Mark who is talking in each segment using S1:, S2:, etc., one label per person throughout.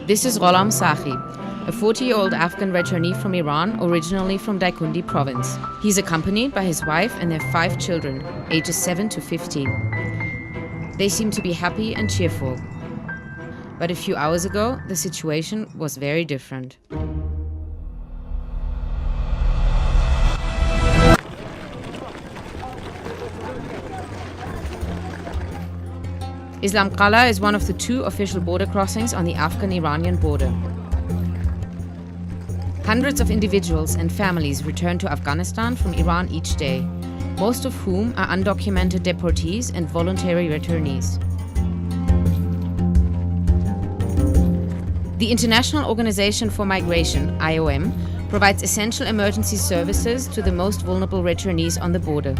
S1: This is Gholam Sakhi, a 40-year-old Afghan returnee from Iran, originally from Daikundi province. He's accompanied by his wife and their 5 children, ages 7 to 15. They seem to be happy and cheerful. But a few hours ago, the situation was very different. Islam Qala is one of the 2 official border crossings on the Afghan-Iranian border. Hundreds of individuals and families return to Afghanistan from Iran each day, most of whom are undocumented deportees and voluntary returnees. The International Organization for Migration, IOM, provides essential emergency services to the most vulnerable returnees on the border,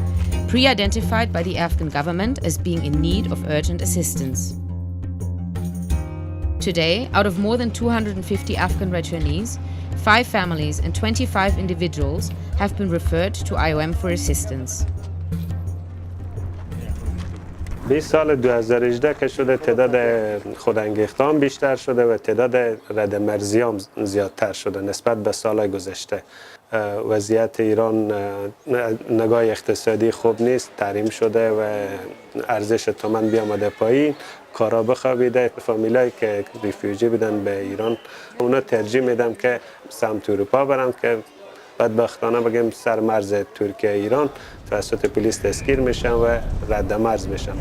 S1: pre-identified by the Afghan government as being in need of urgent assistance. Today, out of more than 250 Afghan returnees, 5 families and 25 individuals have been referred to IOM for assistance.
S2: 20 سال 2018 که شده تعداد خودانگیختان بیشتر شده و تعداد رد مرزی هم زیادتر شده نسبت به سال گذشته. وضعیت ایران نگاه اقتصادی خوب نیست، تحریم شده و ارزش تومان بیامده پایین، کارا بخوابیده. فامیلایی که ریفیوجی بدن به ایران اونا ترجیح میدم که سمت اروپا برن که بدبختانه بگیم سر مرز ترکیه ایران توسط پلیس دستگیر میشن و رد مرز میشن.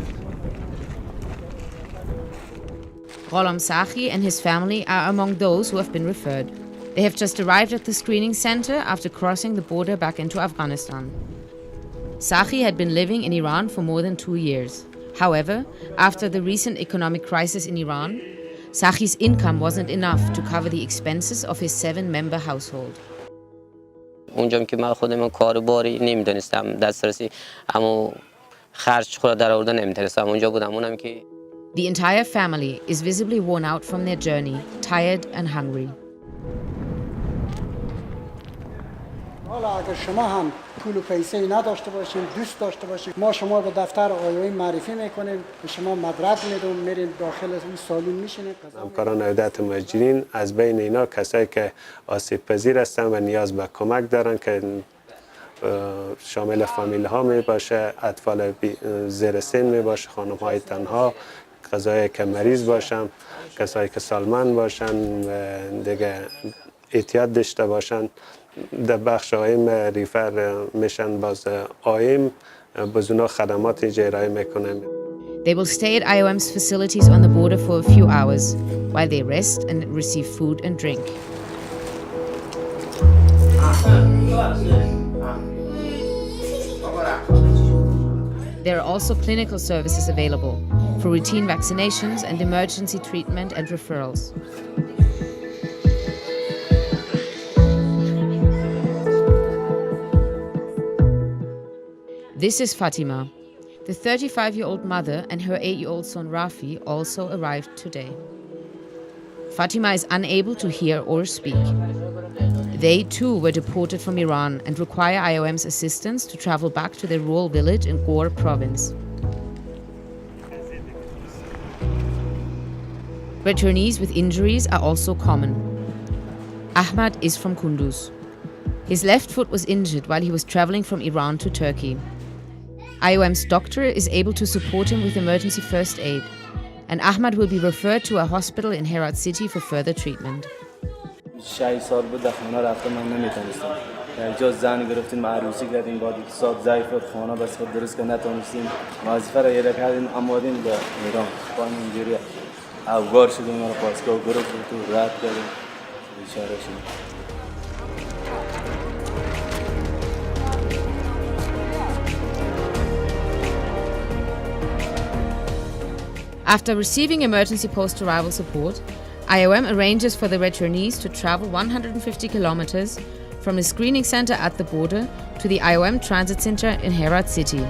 S1: Gholam Sakhi and his family are among those who have been referred. They have just arrived at the screening center after crossing the border back into Afghanistan. Sakhi had been living in Iran for more than 2 years. However, after the recent economic crisis in Iran, Sakhi's income wasn't enough to cover the expenses of his 7-member household.
S3: اونجا که من خودم کارباری نمیدونستم دسترسی اما خرج خود در آوردن نمیتونستم اونجا بودم اونم که
S1: The entire family is visibly worn out from their journey, tired and hungry.
S4: حالا اگر شما هم پول و پیسه نداشته باشین، دوست داشته باشین، ما شما به دفتر IOM معرفی میکنیم، به شما مدرک میدیم، میرین داخل این سالن میشینید.
S2: همکاران عودت مهاجرین از بین اینا کسایی که آسیب پذیر هستن و نیاز به کمک دارن که شامل فامیل ها می باشه، اطفال زیر سن می باشه، خانم های تنها، کسایی که مریض باشن، کسایی که سالمند باشن و دیگه احتیاط داشته باشن. در بخش آیم ریفر میشن باز آیم بزرگ خدمات ارائه میکنن.
S1: They will stay at IOM's facilities on the border for a few hours while they rest and receive food and drink. There are also clinical services available for routine vaccinations and emergency treatment and referrals. This is Fatima. The 35-year-old mother and her 8-year-old son Rafi also arrived today. Fatima is unable to hear or speak. They too were deported from Iran and require IOM's assistance to travel back to their rural village in Ghor province. Returnees with injuries are also common. Ahmad is from Kunduz. His left foot was injured while he was traveling from Iran to Turkey. IOM's doctor is able to support him with emergency first aid, and Ahmad will be referred to a hospital in Herat city for further treatment.
S5: 6 سال بود در خانه رفتم من نمیتونستم. در جا زن گرفتیم عروسی کردیم بعد ساعت ضعیف خانه بس خود درست کنه نتونستیم. وظیفه را یاد کردیم آمادیم به ایران. با اینجوری افغان شدیم ما پاسگاه گرفت تو رد کردیم. بیچاره شدیم.
S1: After receiving emergency post-arrival support, IOM arranges for the returnees to travel 150 kilometers from the screening center at the border to the IOM transit center in Herat city.